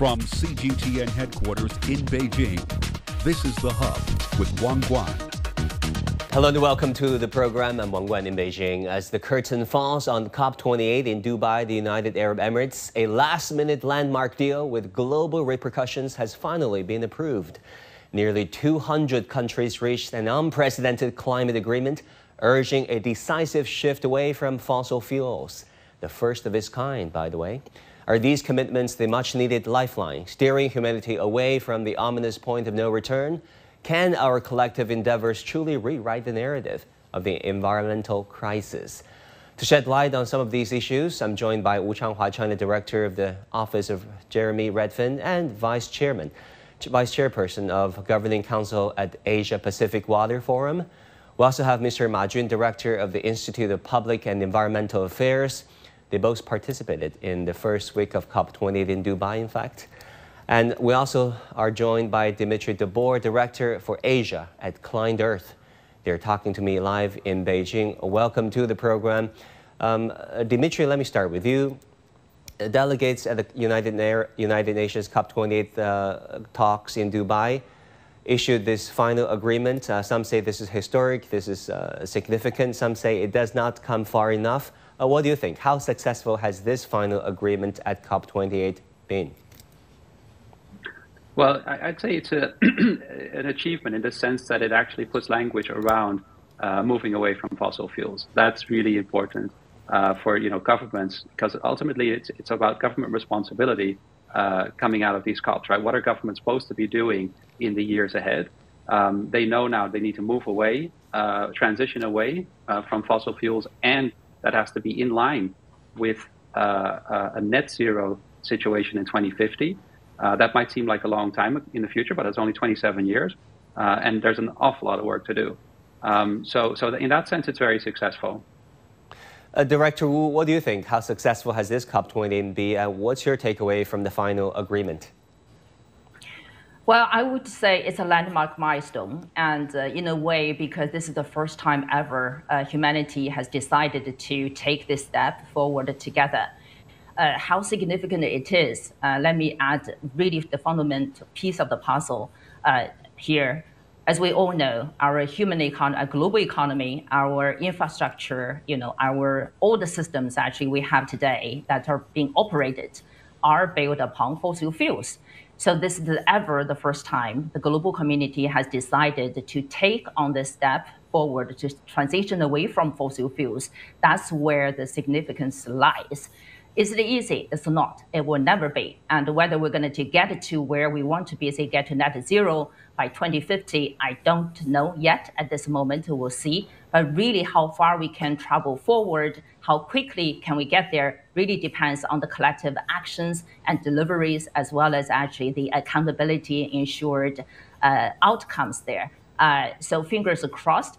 From CGTN headquarters in Beijing, this is The Hub with Wang Guan. Hello and welcome to the program. I'm Wang Guan in Beijing. As the curtain falls on COP28 in Dubai, the United Arab Emirates, a last-minute landmark deal with global repercussions has finally been approved. Nearly 200 countries reached an unprecedented climate agreement, urging a decisive shift away from fossil fuels. The first of its kind, by the way. Are these commitments the much-needed lifeline, steering humanity away from the ominous point of no return? Can our collective endeavors truly rewrite the narrative of the environmental crisis? To shed light on some of these issues, I'm joined by Wu Changhua, China Director of the Office of Jeremy Rifkin and Vice Chairperson of Governing Council at Asia Pacific Water Forum. We also have Mr. Ma Jun, Director of the Institute of Public and Environmental Affairs. They both participated in the first week of COP28 in Dubai, in fact. And we also are joined by Dimitri De Boer, Director for Asia at ClientEarth. They're talking to me live in Beijing. Welcome to the program. Dimitri, let me start with you. Delegates at the United Nations COP28 talks in Dubai issued this final agreement. Some say this is historic, this is significant. Some say it does not come far enough. What do you think? How successful has this final agreement at COP28 been? Well, I'd say it's an achievement in the sense that it actually puts language around moving away from fossil fuels. That's really important for governments, because ultimately it's about government responsibility coming out of these COPs, right? What are governments supposed to be doing in the years ahead? They know now they need to move away, transition away from fossil fuels, and that has to be in line with a net zero situation in 2050. That might seem like a long time in the future, but it's only 27 years, and there's an awful lot of work to do. So in that sense, it's very successful. Director Wu, what do you think? How successful has this COP28 been? What's your takeaway from the final agreement? Well, I would say it's a landmark milestone, and in a way, because this is the first time ever humanity has decided to take this step forward together. How significant it is, let me add really the fundamental piece of the puzzle here. As we all know, our human economy, our global economy, our infrastructure, all the systems actually we have today that are being operated are built upon fossil fuels. So this is ever the first time the global community has decided to take on this step forward to transition away from fossil fuels. That's where the significance lies. Is it easy? It's not. It will never be. And whether we're going to get to where we want to be, say get to net zero by 2050, I don't know yet at this moment. We'll see. But really how far we can travel forward, how quickly can we get there, really depends on the collective actions and deliveries, as well as actually the accountability ensured outcomes there. So fingers crossed.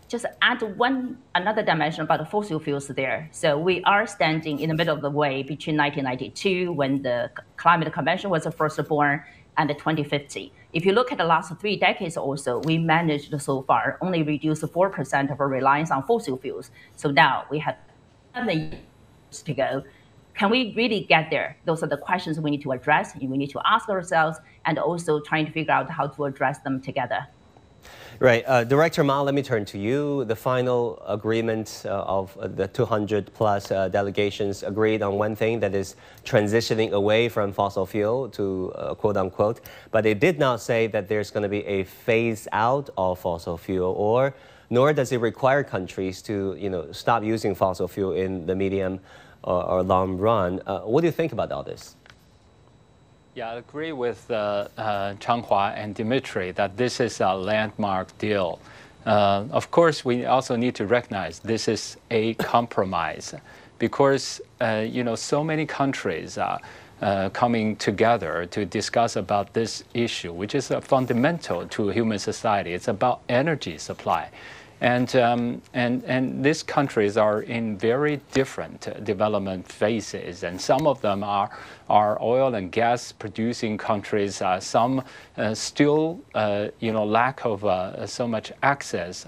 Just add another dimension about the fossil fuels there. So we are standing in the middle of the way between 1992, when the Climate Convention was first born, and 2050. If you look at the last 3 decades also, we managed so far only reduce 4% of our reliance on fossil fuels. So now we have 7 years to go. Can we really get there? Those are the questions we need to address, and we need to ask ourselves, and also trying to figure out how to address them together. Right. Director Ma, let me turn to you. The final agreement of the 200-plus delegations agreed on one thing, that is transitioning away from fossil fuel to quote-unquote, but it did not say that there's going to be a phase-out of fossil fuel, nor does it require countries to stop using fossil fuel in the medium or long run. What do you think about all this? Yeah, I agree with Changhua and Dimitri that this is a landmark deal. Of course, we also need to recognize this is a compromise because, so many countries are coming together to discuss about this issue, which is fundamental to human society. It's about energy supply. And these countries are in very different development phases, and some of them are oil and gas producing countries. Some still, lack of so much access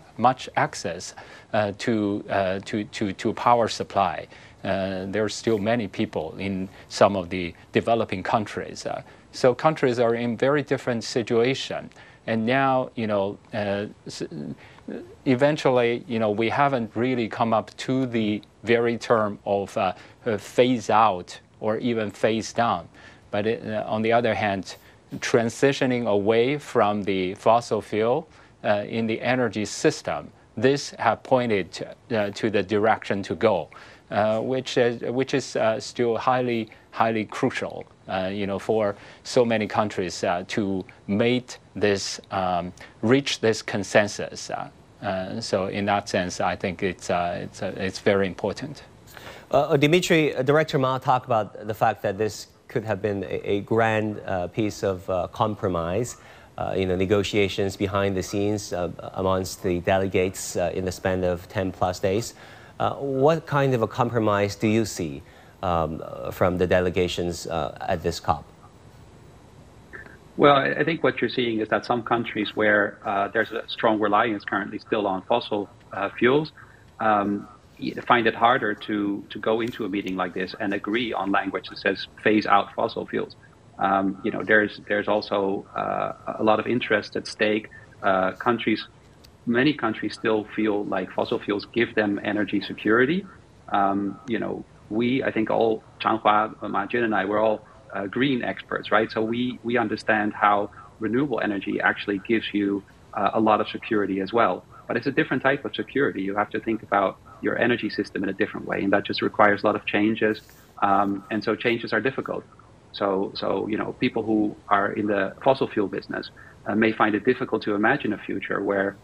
to power supply. there are still many people in some of the developing countries. So countries are in very different situation. And now, eventually, we haven't really come up to the very term of phase out or even phase down. But on the other hand, transitioning away from the fossil fuel in the energy system, this have pointed to the direction to go, which is still highly crucial, for so many countries to make this reach this consensus. So in that sense, I think it's very important. Dimitri, Director Ma talked about the fact that this could have been a grand piece of compromise, negotiations behind the scenes amongst the delegates in the span of 10 plus days. What kind of a compromise do you see from the delegations at this COP? Well, I think what you're seeing is that some countries where there's a strong reliance currently still on fossil fuels find it harder to go into a meeting like this and agree on language that says phase out fossil fuels. There's also a lot of interest at stake. Many countries still feel like fossil fuels give them energy security. I think all Changhua, Ma Jun, and I, we're all green experts, right? So we understand how renewable energy actually gives you a lot of security as well. But it's a different type of security. You have to think about your energy system in a different way, and that just requires a lot of changes. And so changes are difficult. So people who are in the fossil fuel business may find it difficult to imagine a future where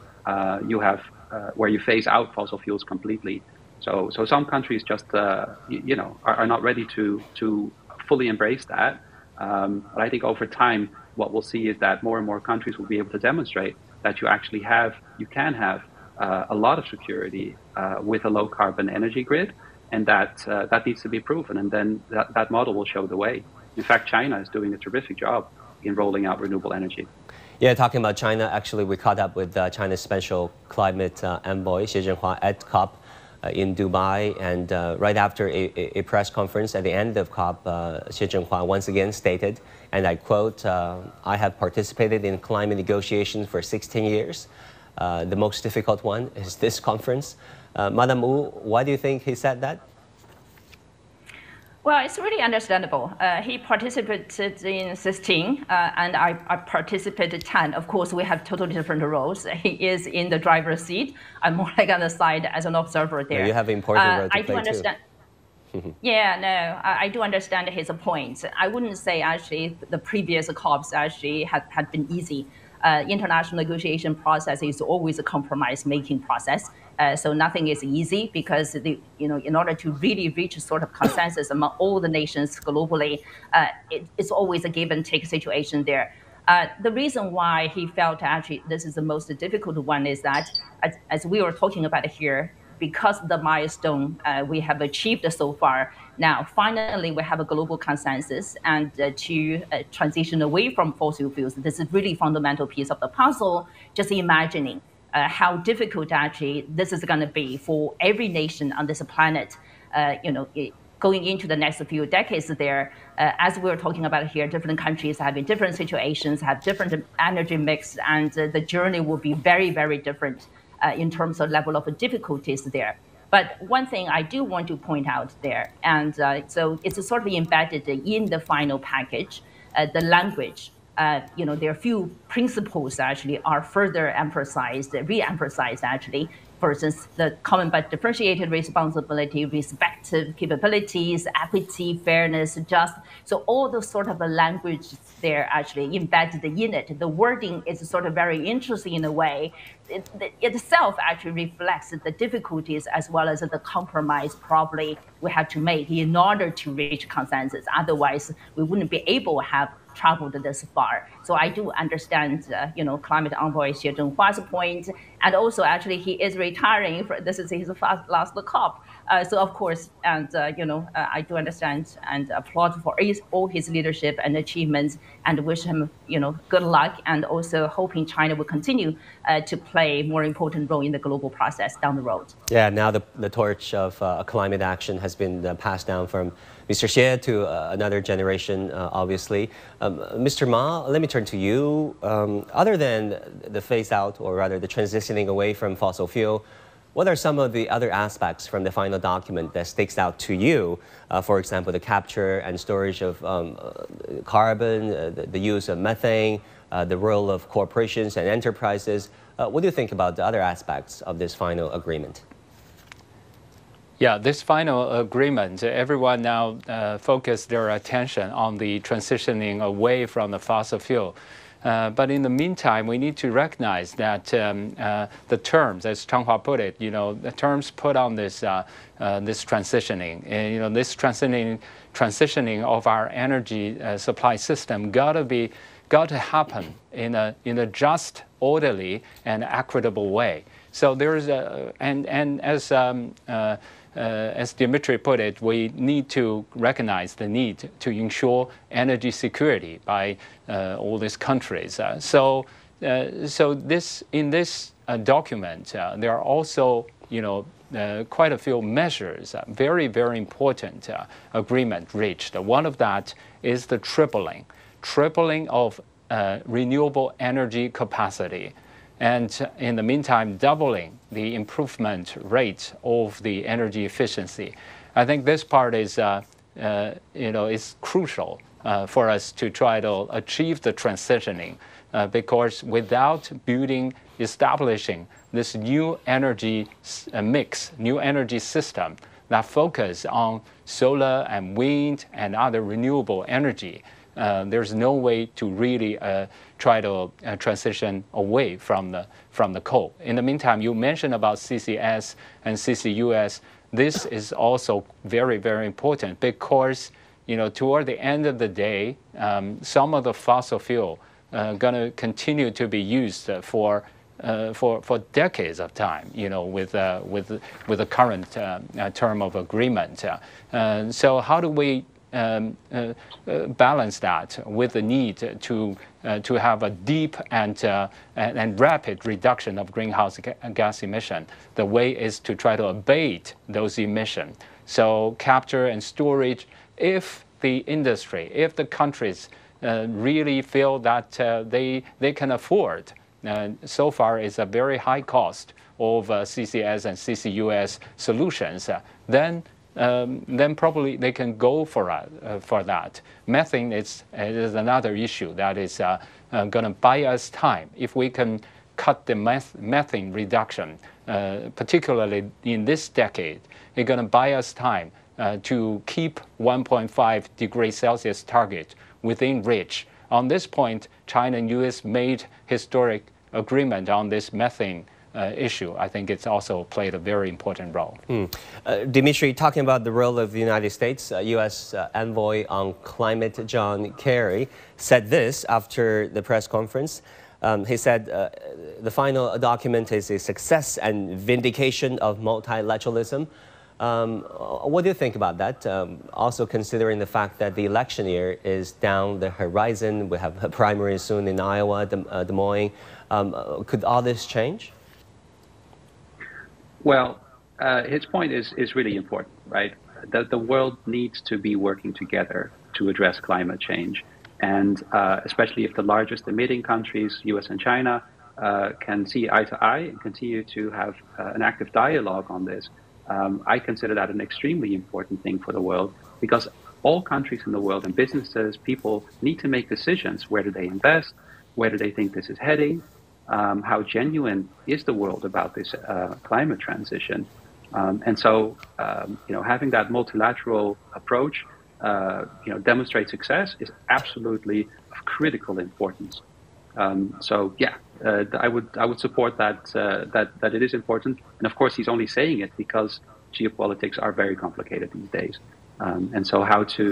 you phase out fossil fuels completely. So some countries just are not ready to fully embrace that. But I think over time, what we'll see is that more and more countries will be able to demonstrate that you can have a lot of security with a low carbon energy grid, and that needs to be proven. And then that model will show the way. In fact, China is doing a terrific job in rolling out renewable energy. Yeah, talking about China, actually, we caught up with China's special climate envoy, Xi Jinping, at COP in Dubai. And right after a press conference at the end of COP, Xi Jinping once again stated, and I quote, "I have participated in climate negotiations for 16 years. The most difficult one is this conference." Madam Wu, why do you think he said that? Well, it's really understandable. He participated in 16, and I participated 10. Of course, we have totally different roles. He is in the driver's seat. I'm more like on the side as an observer there. Yeah, you have an important role to play I do understand. Too. Yeah, no, I do understand his point. I wouldn't say actually the previous COPs actually had been easy. International negotiation process is always a compromise-making process. So nothing is easy because in order to really reach a sort of consensus among all the nations globally, it's always a give and take situation there. The reason why he felt actually this is the most difficult one is that, as we were talking about here, because of the milestone we have achieved so far, now finally we have a global consensus, and to transition away from fossil fuels, this is really fundamental piece of the puzzle. Just imagining how difficult actually this is going to be for every nation on this planet, going into the next few decades there. As we're talking about here, different countries having different situations, have different energy mix, and the journey will be very, very different in terms of level of difficulties there. But one thing I do want to point out there, and so it's sort of embedded in the final package, the language. There are a few principles actually are further emphasized, re-emphasized actually. For instance, the common but differentiated responsibility, respective capabilities, equity, fairness, just. So all those sort of language there actually embedded in it. The wording is sort of very interesting in a way. It itself actually reflects the difficulties as well as the compromise probably we have to make in order to reach consensus. Otherwise, we wouldn't be able to have traveled this far. So I do understand, climate envoy Xi Jinping's point, and also actually he is retiring. This is his last COP. So of course, and I do understand and applaud for all his leadership and achievements, and wish him good luck, and also hoping China will continue to play a more important role in the global process down the road. Yeah, now the torch of climate action has been passed down from Mr. Xie to another generation, obviously. Mr. Ma, let me turn to you. Other than the phase out, or rather the transitioning away from fossil fuel, what are some of the other aspects from the final document that sticks out to you? For example, the capture and storage of carbon, the use of methane, the role of corporations and enterprises. What do you think about the other aspects of this final agreement? Yeah, this final agreement, everyone now focus their attention on the transitioning away from the fossil fuel. But in the meantime, we need to recognize that the terms, as Changhua put it, the terms put on this this transitioning, and this transitioning of our energy supply system got to happen in a just, orderly, and equitable way. So there's as Dimitri put it, we need to recognize the need to ensure energy security by all these countries. So in this document, there are also quite a few measures, very, very important agreement reached. One of that is the tripling of renewable energy capacity. And in the meantime, doubling the improvement rate of the energy efficiency. I think this part is, is crucial for us to try to achieve the transitioning, because without establishing this new energy mix, new energy system that focus on solar and wind and other renewable energy, there's no way to really try to transition away from the coal. In the meantime, you mentioned about CCS and CCUS. This is also very, very important because toward the end of the day, some of the fossil fuel going to continue to be used for decades of time. With the current term of agreement. So how do we balance that with the need to have a deep and rapid reduction of greenhouse gas emission? The way is to try to abate those emissions. So capture and storage, if the industry, if the countries really feel that they can afford, so far is a very high cost of CCS and CCUS solutions, then probably they can go for that. Methane is another issue that is going to buy us time. If we can cut the methane reduction, particularly in this decade, it's going to buy us time to keep 1.5 degrees Celsius target within reach. On this point, China and U.S. made historic agreement on this methane issue. I think it's also played a very important role. Dimitri, talking about the role of the United States, U.S. Envoy on Climate John Kerry said this after the press conference. He said the final document is a success and vindication of multilateralism. What do you think about that? Also considering the fact that the election year is down the horizon, we have a primary soon in Iowa, Des Moines. Could all this change? Well, his point is really important, right? That the world needs to be working together to address climate change. And especially if the largest emitting countries, US and China, can see eye to eye and continue to have an active dialogue on this, I consider that an extremely important thing for the world, because all countries in the world and businesses, people need to make decisions. Where do they invest? Where do they think this is heading? How genuine is the world about this climate transition? And so, having that multilateral approach, demonstrate success is absolutely of critical importance. So, yeah, I would support that that it is important. And of course, he's only saying it because geopolitics are very complicated these days. And so, how to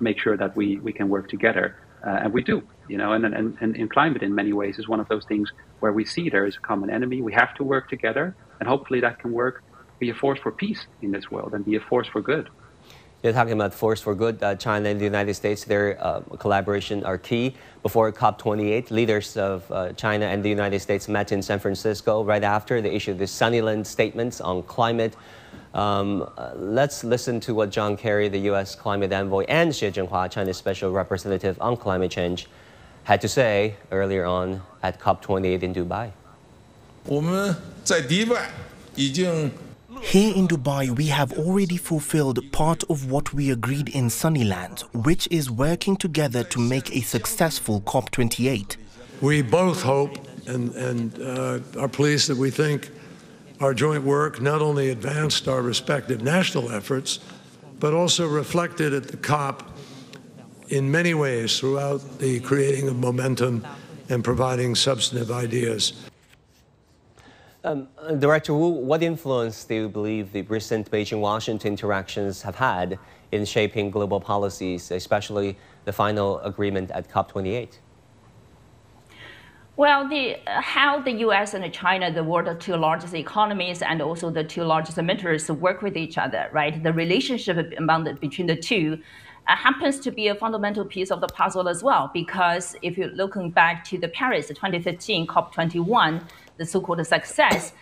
make sure that we can work together, and we do. And in climate, in many ways, is one of those things where we see there is a common enemy. We have to work together, and hopefully that can work be a force for peace in this world and be a force for good. You're talking about force for good. China and the United States, their collaboration are key. Before COP28, leaders of China and the United States met in San Francisco. Right after, they issued the Sunnyland statements on climate. Let's listen to what John Kerry, the U.S. climate envoy, and Xie Zhenhua, China's special representative on climate change, had to say earlier on at COP28 in Dubai. Here in Dubai, we have already fulfilled part of what we agreed in Sunnyland, which is working together to make a successful COP28. We both hope and are pleased that we think our joint work not only advanced our respective national efforts, but also reflected at the COP in many ways throughout the creating of momentum and providing substantive ideas. Director Wu, what influence do you believe the recent Beijing-Washington interactions have had in shaping global policies, especially the final agreement at COP28? Well, how the U.S. and China, the world's two largest economies and also the two largest emitters, work with each other, right? The relationship between the two happens to be a fundamental piece of the puzzle as well, because if you're looking back to the Paris 2015 COP21, the so-called success,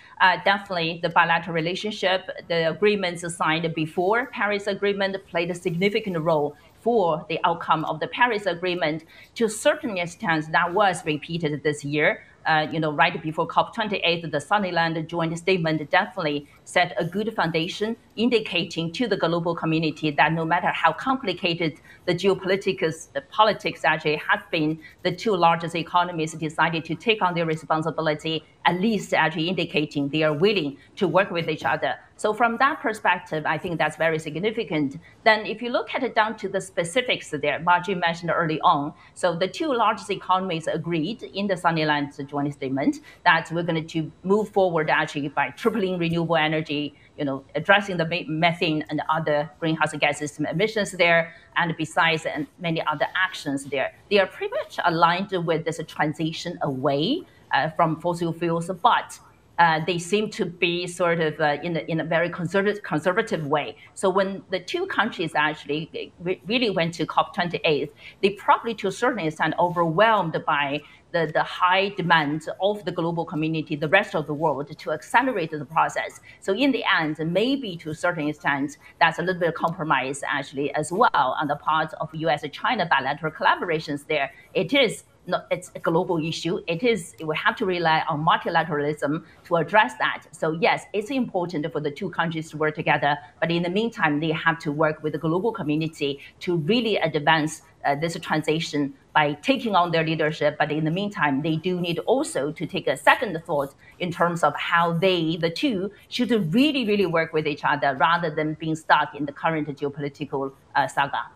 definitely the bilateral relationship, the agreements signed before Paris Agreement played a significant role for the outcome of the Paris Agreement. To a certain extent, that was repeated this year. Right before COP28, the Sunnyland joint statement definitely set a good foundation, indicating to the global community that no matter how complicated the politics actually have been, the two largest economies decided to take on their responsibility, at least actually indicating they are willing to work with each other. So from that perspective, I think that's very significant. Then if you look at it down to the specifics there, Ma Jun mentioned early on, so the two largest economies agreed in the Sunnyland joint statement that we're going to move forward actually by tripling renewable energy, addressing the methane and other greenhouse gases emissions there, and besides and many other actions there. They are pretty much aligned with this transition away from fossil fuels, but they seem to be sort of in a very conservative way. So when the two countries actually really went to COP28, they probably to a certain extent overwhelmed by the high demand of the global community, the rest of the world, to accelerate the process. So in the end, maybe to a certain extent, that's a little bit of compromise actually as well on the part of U.S.-China bilateral collaborations there. It's a global issue. We have to rely on multilateralism to address that. So yes, it's important for the two countries to work together, but in the meantime, they have to work with the global community to really advance this transition by taking on their leadership. But in the meantime, they do need also to take a second thought in terms of how the two, should really, really work with each other rather than being stuck in the current geopolitical saga.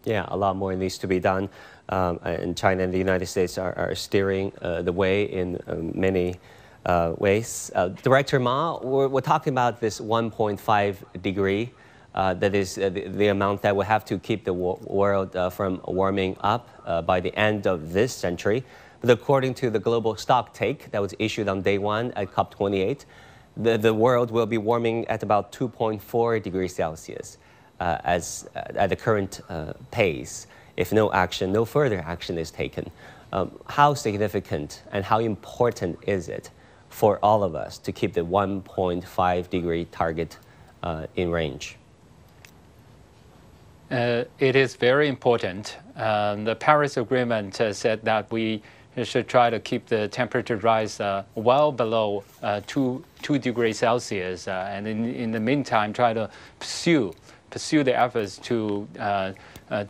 Yeah, a lot more needs to be done. And China and the United States are steering the way in many ways. Director Ma, we're talking about this 1.5 degree. That is the amount that we have to keep the world from warming up by the end of this century. But according to the global stock take that was issued on day one at COP28, the world will be warming at about 2.4 degrees Celsius at the current pace, if no further action is taken. How significant and how important is it for all of us to keep the 1.5 degree target in range? It is very important. The Paris Agreement said that we should try to keep the temperature rise well below 2 degrees Celsius, and in the meantime try to pursue the efforts to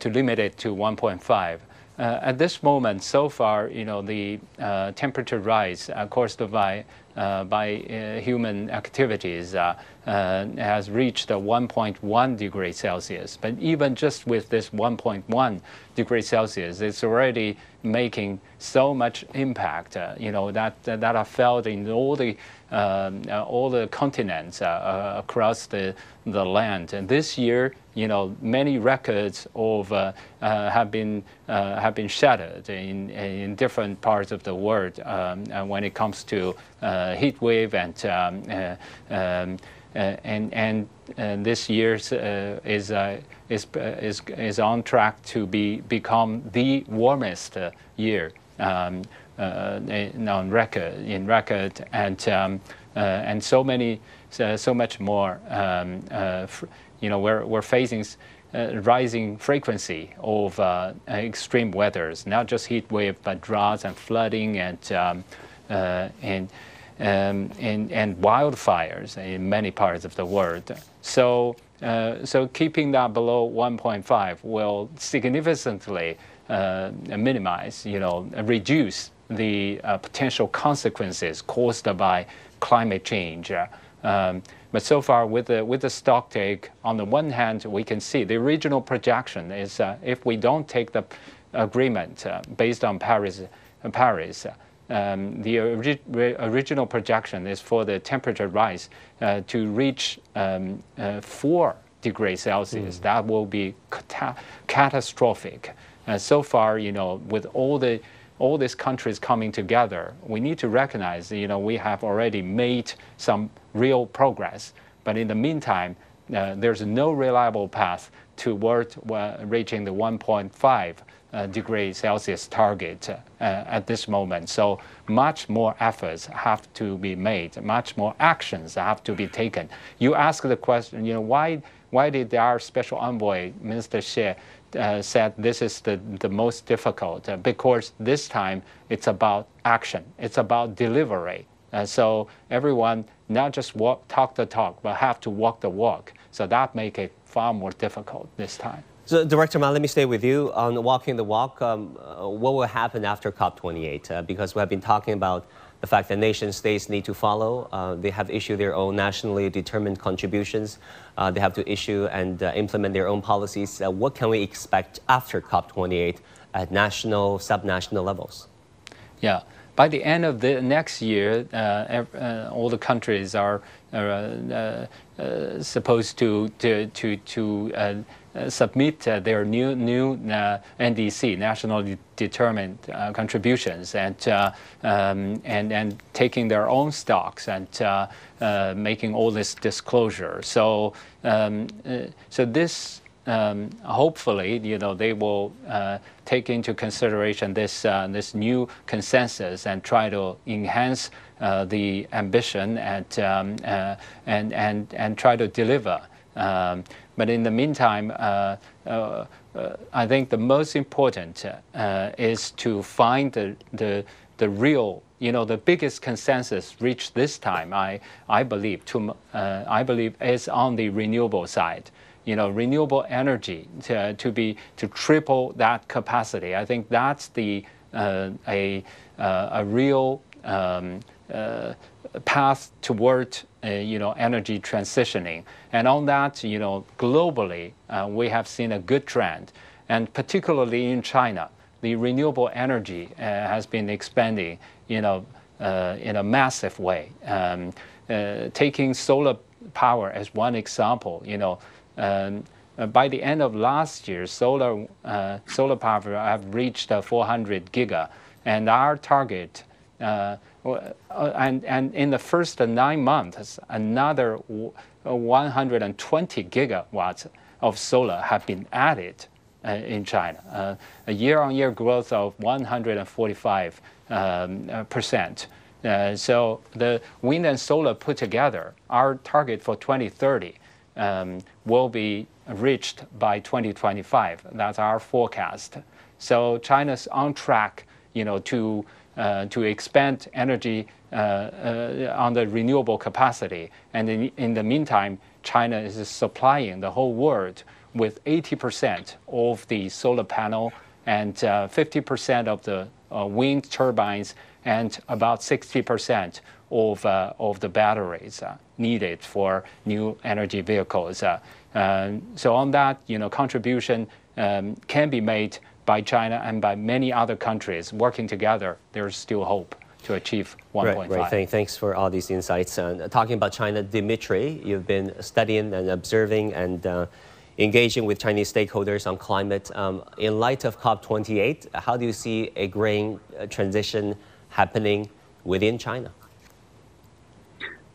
limit it to 1.5. At this moment, so far, the temperature rise caused by human activities has reached 1.1 degrees Celsius. But even just with this 1.1 degrees Celsius, it's already making so much impact, that are felt in all the continents across the land. And this year, many records of have been shattered in different parts of the world when it comes to heat wave and this year is on track to become the warmest year on record, and so much more. We're facing rising frequency of extreme weathers, not just heat wave, but droughts and flooding and wildfires in many parts of the world. So keeping that below 1.5 will significantly minimize, reduce the potential consequences caused by climate change. But so far, with the stocktake, on the one hand, we can see the original projection is if we don't take the agreement based on Paris, the original projection is for the temperature rise to reach 4 degrees Celsius. That will be catastrophic. So far, with all these countries coming together, we need to recognize, we have already made some real progress. But in the meantime, there's no reliable path toward reaching the 1.5 degree Celsius target at this moment. So much more efforts have to be made, much more actions have to be taken. You ask the question, why did our special envoy, Minister Xie, said this is the most difficult? Because this time it's about action, it's about delivery. So everyone not just talk the talk, but have to walk the walk. So that makes it far more difficult this time. So, Director Ma, let me stay with you on walking the walk. What will happen after COP28? Because we have been talking about the fact that nation states need to follow. They have issued their own nationally determined contributions. They have to issue and implement their own policies. What can we expect after COP28 at national, subnational levels? Yeah. By the end of the next year, all the countries are supposed to submit their new NDC, nationally determined contributions, and taking their own stocks and making all this disclosure. So this. Hopefully, they will take into consideration this new consensus and try to enhance the ambition and try to deliver. But in the meantime, I think the most important is to find the real, the biggest consensus reached this time. I believe is on the renewable side. Renewable energy to triple that capacity. I think that's a real path toward energy transitioning. And on that, globally, we have seen a good trend, and particularly in China, the renewable energy has been expanding, in a massive way. Taking solar power as one example, by the end of last year, solar power have reached 400 giga, and our target, and in the first 9 months, another 120 gigawatts of solar have been added in China, a year-on-year growth of 145%. So the wind and solar put together, our target for 2030 will be reached by 2025. That's our forecast. So China's on track, to expand energy on the renewable capacity. And in the meantime, China is supplying the whole world with 80% of the solar panel and 50% of the wind turbines and about 60% of the batteries needed for new energy vehicles. So on that, contribution can be made by China and by many other countries working together. There's still hope to achieve 1.5. Right. Thanks for all these insights. Talking about China, Dimitri, you've been studying and observing and engaging with Chinese stakeholders on climate. In light of COP28, how do you see a green transition happening within China?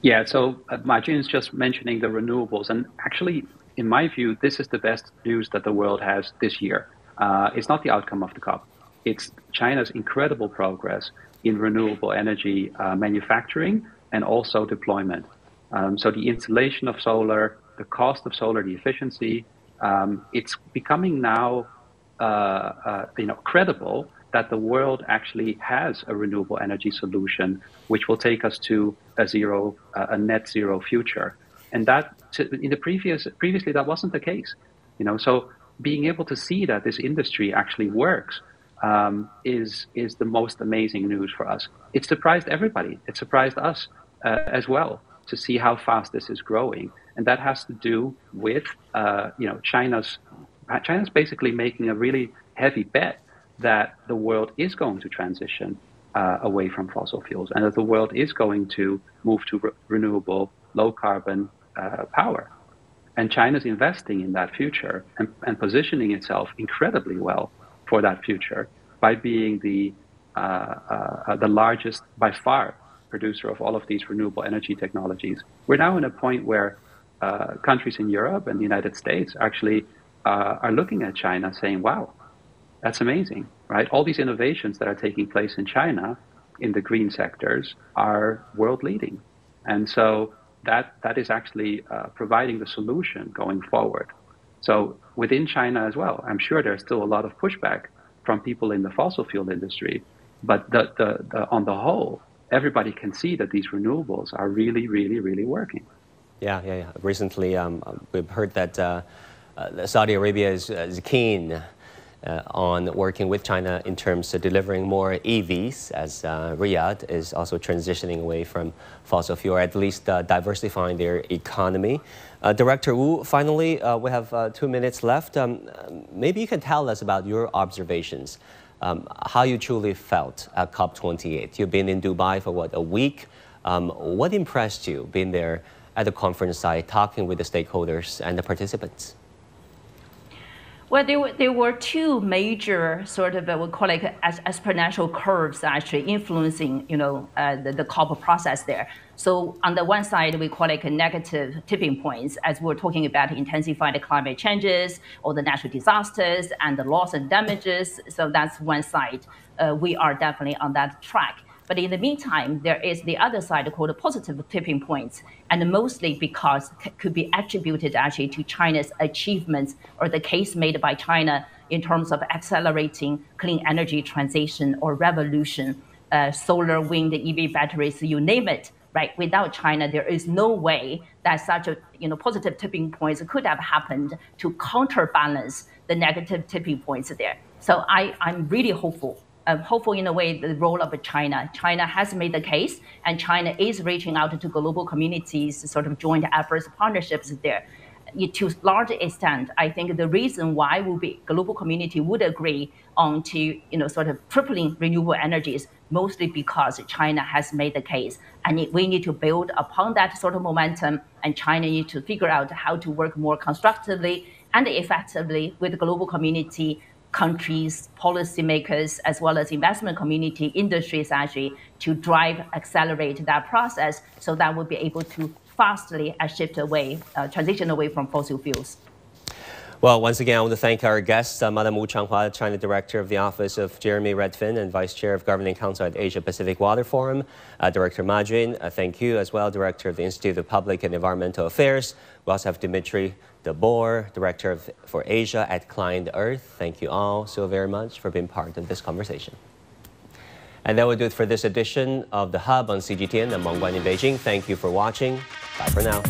Yeah, so Ma Jun is just mentioning the renewables. And actually, in my view, this is the best news that the world has this year. It's not the outcome of the COP. It's China's incredible progress in renewable energy manufacturing and also deployment. So the installation of solar, the cost of solar, the efficiency, it's becoming now credible that the world actually has a renewable energy solution which will take us to a net zero future. And that in the previously that wasn't the case. So being able to see that this industry actually works is the most amazing news for us. It surprised everybody. It surprised us as well to see how fast this is growing, and that has to do with China's basically making a really heavy bet that the world is going to transition away from fossil fuels, and that the world is going to move to renewable, low carbon power. And China's investing in that future and positioning itself incredibly well for that future by being the largest, by far, producer of all of these renewable energy technologies. We're now in a point where countries in Europe and the United States actually are looking at China saying, wow, that's amazing, right? All these innovations that are taking place in China in the green sectors are world leading. And so that is actually providing the solution going forward. So within China as well, I'm sure there's still a lot of pushback from people in the fossil fuel industry, but on the whole, everybody can see that these renewables are really, really, really working. Yeah. Recently, we've heard that Saudi Arabia is keen on working with China in terms of delivering more EVs, as Riyadh is also transitioning away from fossil fuel, or at least diversifying their economy. Director Wu, finally, we have 2 minutes left. Maybe you can tell us about your observations, how you truly felt at COP28. You've been in Dubai for, a week? What impressed you being there at the conference site, talking with the stakeholders and the participants? Well, there were two major sort of, we call it exponential curves actually influencing, the COP process there. So on the one side, we call it negative tipping points, as we're talking about intensified climate changes or the natural disasters and the loss and damages. So that's one side. We are definitely on that track. But in the meantime, there is the other side called positive tipping points, and mostly because could be attributed actually to China's achievements or the case made by China in terms of accelerating clean energy transition or revolution, solar, wind, EV batteries, you name it, right? Without China, there is no way that such a positive tipping points could have happened to counterbalance the negative tipping points there. So I'm really hopeful. Hopeful in a way the role of China. China has made the case, and China is reaching out to global communities, sort of joint efforts, partnerships there. To a large extent, I think the reason why global community would agree on to sort of tripling renewable energies, mostly because China has made the case, and we need to build upon that sort of momentum, and China needs to figure out how to work more constructively and effectively with the global community, countries, policymakers, as well as investment community, industries actually, to accelerate that process so that we'll be able to fastly transition away from fossil fuels. Well, once again, I want to thank our guests, Madam Wu Changhua, China Director of the Office of Jeremy Rifkin and Vice Chair of Governing Council at Asia Pacific Water Forum. Director Ma Jun, thank you as well, Director of the Institute of Public and Environmental Affairs. We also have Dimitri De Boer, Director for Asia at ClientEarth. Thank you all so very much for being part of this conversation. And that will do it for this edition of The Hub on CGTN. I'm Wang Guan in Beijing. Thank you for watching. Bye for now.